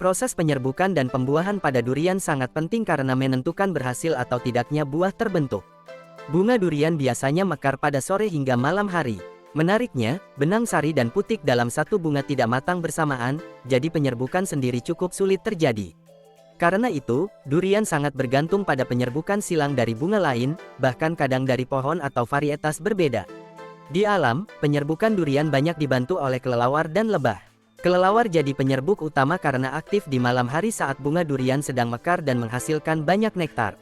Proses penyerbukan dan pembuahan pada durian sangat penting karena menentukan berhasil atau tidaknya buah terbentuk. Bunga durian biasanya mekar pada sore hingga malam hari. Menariknya, benang sari dan putik dalam satu bunga tidak matang bersamaan, jadi penyerbukan sendiri cukup sulit terjadi. Karena itu, durian sangat bergantung pada penyerbukan silang dari bunga lain, bahkan kadang dari pohon atau varietas berbeda. Di alam, penyerbukan durian banyak dibantu oleh kelelawar dan lebah. Kelelawar jadi penyerbuk utama karena aktif di malam hari saat bunga durian sedang mekar dan menghasilkan banyak nektar.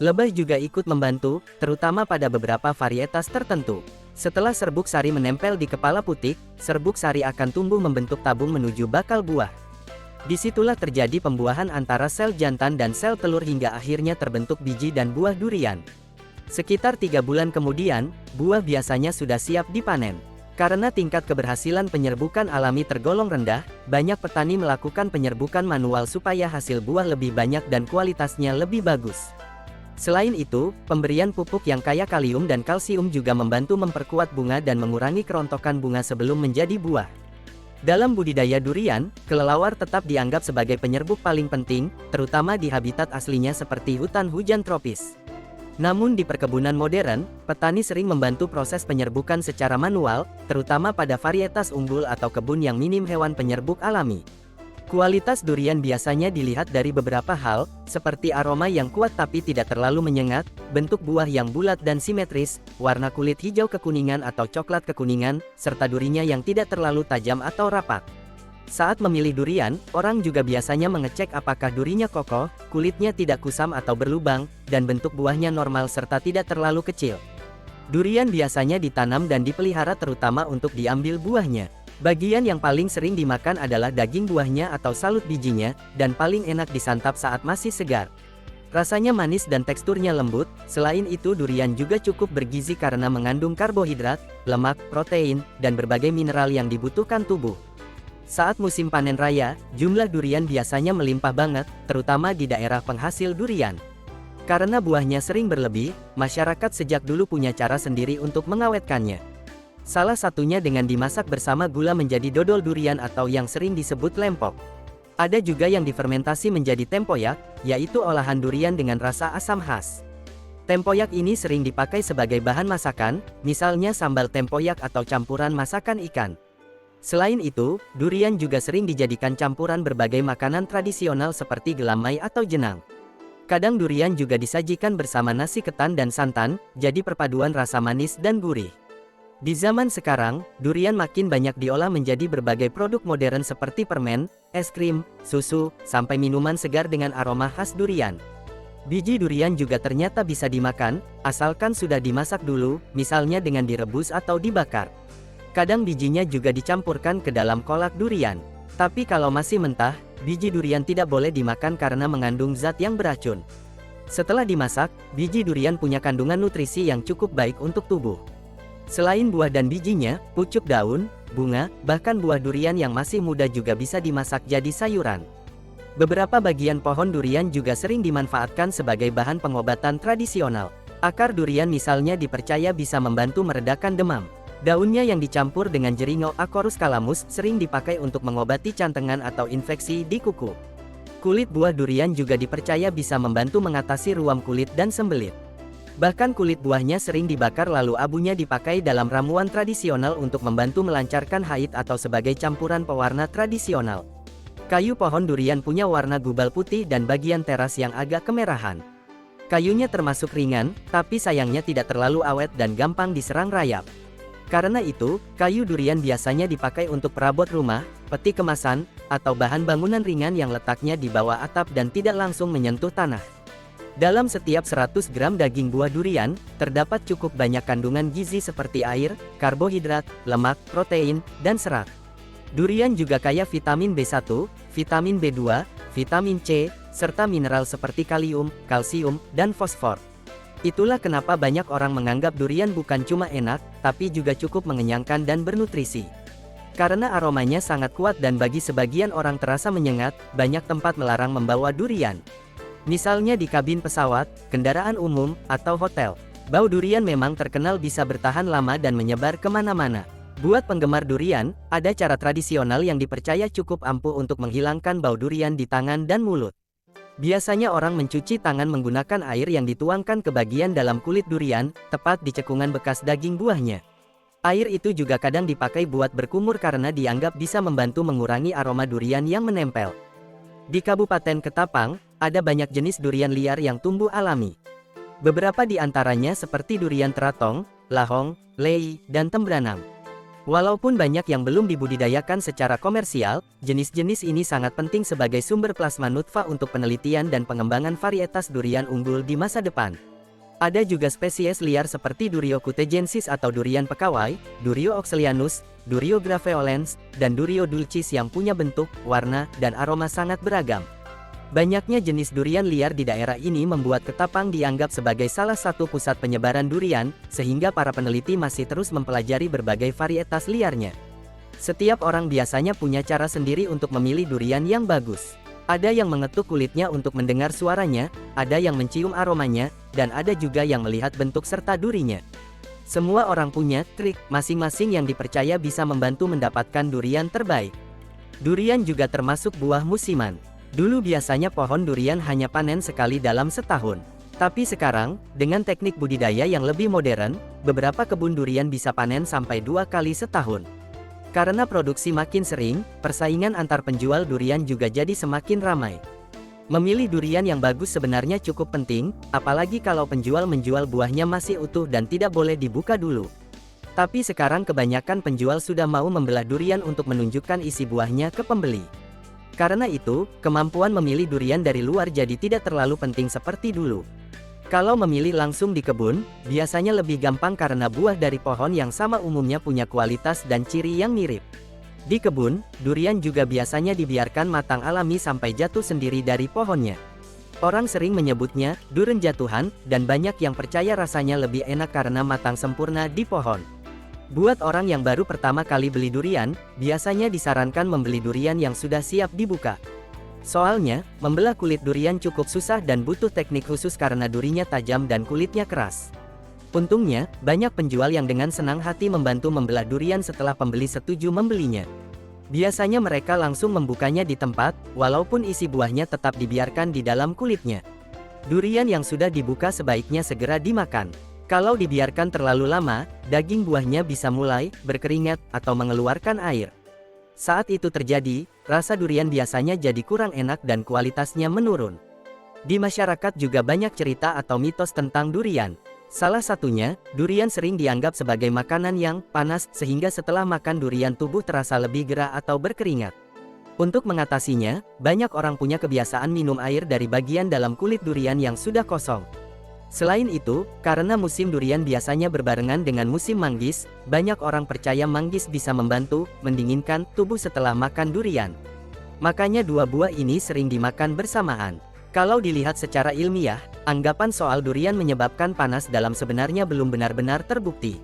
Lebah juga ikut membantu, terutama pada beberapa varietas tertentu. Setelah serbuk sari menempel di kepala putik, serbuk sari akan tumbuh membentuk tabung menuju bakal buah. Disitulah terjadi pembuahan antara sel jantan dan sel telur hingga akhirnya terbentuk biji dan buah durian. Sekitar 3 bulan kemudian, buah biasanya sudah siap dipanen. Karena tingkat keberhasilan penyerbukan alami tergolong rendah, banyak petani melakukan penyerbukan manual supaya hasil buah lebih banyak dan kualitasnya lebih bagus. Selain itu, pemberian pupuk yang kaya kalium dan kalsium juga membantu memperkuat bunga dan mengurangi kerontokan bunga sebelum menjadi buah. Dalam budidaya durian, kelelawar tetap dianggap sebagai penyerbuk paling penting, terutama di habitat aslinya seperti hutan hujan tropis. Namun di perkebunan modern, petani sering membantu proses penyerbukan secara manual, terutama pada varietas unggul atau kebun yang minim hewan penyerbuk alami. Kualitas durian biasanya dilihat dari beberapa hal, seperti aroma yang kuat tapi tidak terlalu menyengat, bentuk buah yang bulat dan simetris, warna kulit hijau kekuningan atau coklat kekuningan, serta durinya yang tidak terlalu tajam atau rapat. Saat memilih durian, orang juga biasanya mengecek apakah durinya kokoh, kulitnya tidak kusam atau berlubang, dan bentuk buahnya normal serta tidak terlalu kecil. Durian biasanya ditanam dan dipelihara terutama untuk diambil buahnya. Bagian yang paling sering dimakan adalah daging buahnya atau salut bijinya, dan paling enak disantap saat masih segar. Rasanya manis dan teksturnya lembut. Selain itu durian juga cukup bergizi karena mengandung karbohidrat, lemak, protein, dan berbagai mineral yang dibutuhkan tubuh. Saat musim panen raya, jumlah durian biasanya melimpah banget, terutama di daerah penghasil durian. Karena buahnya sering berlebih, masyarakat sejak dulu punya cara sendiri untuk mengawetkannya. Salah satunya dengan dimasak bersama gula menjadi dodol durian atau yang sering disebut lempok. Ada juga yang difermentasi menjadi tempoyak, yaitu olahan durian dengan rasa asam khas. Tempoyak ini sering dipakai sebagai bahan masakan, misalnya sambal tempoyak atau campuran masakan ikan. Selain itu, durian juga sering dijadikan campuran berbagai makanan tradisional seperti gelamai atau jenang. Kadang durian juga disajikan bersama nasi ketan dan santan, jadi perpaduan rasa manis dan gurih. Di zaman sekarang, durian makin banyak diolah menjadi berbagai produk modern seperti permen, es krim, susu, sampai minuman segar dengan aroma khas durian. Biji durian juga ternyata bisa dimakan, asalkan sudah dimasak dulu, misalnya dengan direbus atau dibakar. Kadang bijinya juga dicampurkan ke dalam kolak durian. Tapi kalau masih mentah, biji durian tidak boleh dimakan karena mengandung zat yang beracun. Setelah dimasak, biji durian punya kandungan nutrisi yang cukup baik untuk tubuh. Selain buah dan bijinya, pucuk daun, bunga, bahkan buah durian yang masih muda juga bisa dimasak jadi sayuran. Beberapa bagian pohon durian juga sering dimanfaatkan sebagai bahan pengobatan tradisional. Akar durian misalnya dipercaya bisa membantu meredakan demam. Daunnya yang dicampur dengan jeringo Acorus calamus sering dipakai untuk mengobati cantengan atau infeksi di kuku. Kulit buah durian juga dipercaya bisa membantu mengatasi ruam kulit dan sembelit. Bahkan kulit buahnya sering dibakar lalu abunya dipakai dalam ramuan tradisional untuk membantu melancarkan haid atau sebagai campuran pewarna tradisional. Kayu pohon durian punya warna gubal putih dan bagian teras yang agak kemerahan. Kayunya termasuk ringan, tapi sayangnya tidak terlalu awet dan gampang diserang rayap. Karena itu, kayu durian biasanya dipakai untuk perabot rumah, peti kemasan, atau bahan bangunan ringan yang letaknya di bawah atap dan tidak langsung menyentuh tanah. Dalam setiap 100 gram daging buah durian, terdapat cukup banyak kandungan gizi seperti air, karbohidrat, lemak, protein, dan serat. Durian juga kaya vitamin B1, vitamin B2, vitamin C, serta mineral seperti kalium, kalsium, dan fosfor. Itulah kenapa banyak orang menganggap durian bukan cuma enak, tapi juga cukup mengenyangkan dan bernutrisi. Karena aromanya sangat kuat dan bagi sebagian orang terasa menyengat, banyak tempat melarang membawa durian. Misalnya di kabin pesawat, kendaraan umum, atau hotel. Bau durian memang terkenal bisa bertahan lama dan menyebar kemana-mana. Buat penggemar durian, ada cara tradisional yang dipercaya cukup ampuh untuk menghilangkan bau durian di tangan dan mulut. Biasanya orang mencuci tangan menggunakan air yang dituangkan ke bagian dalam kulit durian, tepat di cekungan bekas daging buahnya. Air itu juga kadang dipakai buat berkumur karena dianggap bisa membantu mengurangi aroma durian yang menempel. Di Kabupaten Ketapang, ada banyak jenis durian liar yang tumbuh alami. Beberapa di antaranya seperti durian teratong, lahong, lei, dan tembranang. Walaupun banyak yang belum dibudidayakan secara komersial, jenis-jenis ini sangat penting sebagai sumber plasma nutfah untuk penelitian dan pengembangan varietas durian unggul di masa depan. Ada juga spesies liar seperti Durio cutegensis atau durian pekawai, Durio oxalianus, Durio graveolens, dan Durio dulcis yang punya bentuk, warna, dan aroma sangat beragam. Banyaknya jenis durian liar di daerah ini membuat Ketapang dianggap sebagai salah satu pusat penyebaran durian, sehingga para peneliti masih terus mempelajari berbagai varietas liarnya. Setiap orang biasanya punya cara sendiri untuk memilih durian yang bagus. Ada yang mengetuk kulitnya untuk mendengar suaranya, ada yang mencium aromanya, dan ada juga yang melihat bentuk serta durinya. Semua orang punya trik masing-masing yang dipercaya bisa membantu mendapatkan durian terbaik. Durian juga termasuk buah musiman. Dulu biasanya pohon durian hanya panen sekali dalam setahun. Tapi sekarang, dengan teknik budidaya yang lebih modern, beberapa kebun durian bisa panen sampai 2 kali setahun. Karena produksi makin sering, persaingan antar penjual durian juga jadi semakin ramai. Memilih durian yang bagus sebenarnya cukup penting, apalagi kalau penjual menjual buahnya masih utuh dan tidak boleh dibuka dulu. Tapi sekarang kebanyakan penjual sudah mau membelah durian untuk menunjukkan isi buahnya ke pembeli. Karena itu, kemampuan memilih durian dari luar jadi tidak terlalu penting seperti dulu. Kalau memilih langsung di kebun, biasanya lebih gampang karena buah dari pohon yang sama umumnya punya kualitas dan ciri yang mirip. Di kebun, durian juga biasanya dibiarkan matang alami sampai jatuh sendiri dari pohonnya. Orang sering menyebutnya durian jatuhan, dan banyak yang percaya rasanya lebih enak karena matang sempurna di pohon. Buat orang yang baru pertama kali beli durian, biasanya disarankan membeli durian yang sudah siap dibuka. Soalnya, membelah kulit durian cukup susah dan butuh teknik khusus karena durinya tajam dan kulitnya keras. Untungnya, banyak penjual yang dengan senang hati membantu membelah durian setelah pembeli setuju membelinya. Biasanya mereka langsung membukanya di tempat, walaupun isi buahnya tetap dibiarkan di dalam kulitnya. Durian yang sudah dibuka sebaiknya segera dimakan. Kalau dibiarkan terlalu lama, daging buahnya bisa mulai berkeringat atau mengeluarkan air. Saat itu terjadi, rasa durian biasanya jadi kurang enak dan kualitasnya menurun. Di masyarakat juga banyak cerita atau mitos tentang durian. Salah satunya, durian sering dianggap sebagai makanan yang panas sehingga setelah makan durian tubuh terasa lebih gerah atau berkeringat. Untuk mengatasinya, banyak orang punya kebiasaan minum air dari bagian dalam kulit durian yang sudah kosong. Selain itu, karena musim durian biasanya berbarengan dengan musim manggis, banyak orang percaya manggis bisa membantu mendinginkan tubuh setelah makan durian. Makanya dua buah ini sering dimakan bersamaan. Kalau dilihat secara ilmiah, anggapan soal durian menyebabkan panas dalam sebenarnya belum benar-benar terbukti.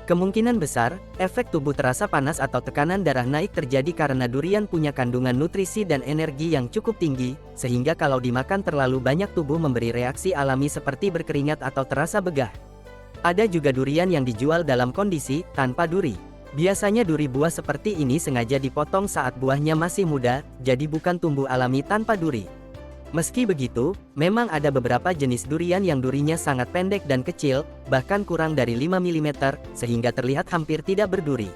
Kemungkinan besar, efek tubuh terasa panas atau tekanan darah naik terjadi karena durian punya kandungan nutrisi dan energi yang cukup tinggi, sehingga kalau dimakan terlalu banyak tubuh memberi reaksi alami seperti berkeringat atau terasa begah. Ada juga durian yang dijual dalam kondisi tanpa duri. Biasanya duri buah seperti ini sengaja dipotong saat buahnya masih muda, jadi bukan tumbuh alami tanpa duri. Meski begitu, memang ada beberapa jenis durian yang durinya sangat pendek dan kecil, bahkan kurang dari 5 mm, sehingga terlihat hampir tidak berduri.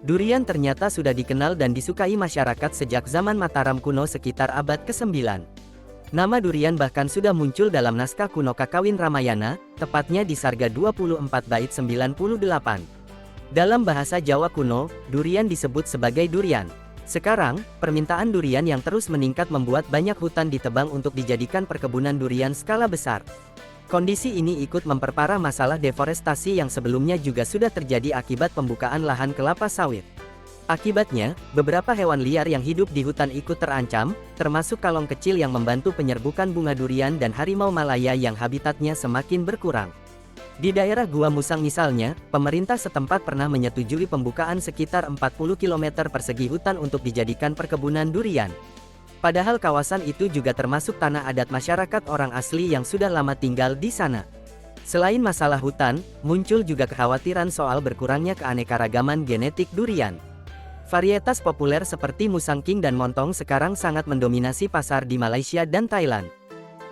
Durian ternyata sudah dikenal dan disukai masyarakat sejak zaman Mataram kuno sekitar abad ke-9. Nama durian bahkan sudah muncul dalam naskah kuno Kakawin Ramayana, tepatnya di Sarga 24 bait 98. Dalam bahasa Jawa kuno, durian disebut sebagai durian. Sekarang, permintaan durian yang terus meningkat membuat banyak hutan ditebang untuk dijadikan perkebunan durian skala besar. Kondisi ini ikut memperparah masalah deforestasi yang sebelumnya juga sudah terjadi akibat pembukaan lahan kelapa sawit. Akibatnya, beberapa hewan liar yang hidup di hutan ikut terancam, termasuk kalong kecil yang membantu penyerbukan bunga durian dan harimau Malaya yang habitatnya semakin berkurang. Di daerah Gua Musang misalnya, pemerintah setempat pernah menyetujui pembukaan sekitar 40 km persegi hutan untuk dijadikan perkebunan durian. Padahal kawasan itu juga termasuk tanah adat masyarakat orang asli yang sudah lama tinggal di sana. Selain masalah hutan, muncul juga kekhawatiran soal berkurangnya keanekaragaman genetik durian. Varietas populer seperti Musang King dan Montong sekarang sangat mendominasi pasar di Malaysia dan Thailand.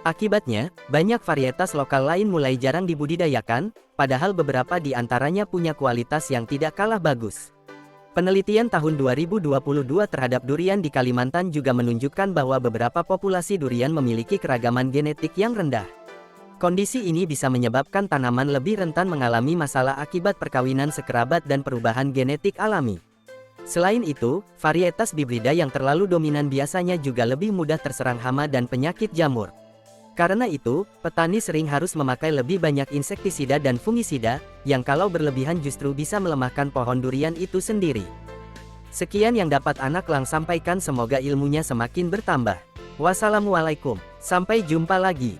Akibatnya, banyak varietas lokal lain mulai jarang dibudidayakan, padahal beberapa di antaranya punya kualitas yang tidak kalah bagus. Penelitian tahun 2022 terhadap durian di Kalimantan juga menunjukkan bahwa beberapa populasi durian memiliki keragaman genetik yang rendah. Kondisi ini bisa menyebabkan tanaman lebih rentan mengalami masalah akibat perkawinan sekerabat dan perubahan genetik alami. Selain itu, varietas hibrida yang terlalu dominan biasanya juga lebih mudah terserang hama dan penyakit jamur. Karena itu, petani sering harus memakai lebih banyak insektisida dan fungisida, yang kalau berlebihan justru bisa melemahkan pohon durian itu sendiri. Sekian yang dapat Anak Lang sampaikan, semoga ilmunya semakin bertambah. Wassalamualaikum, sampai jumpa lagi.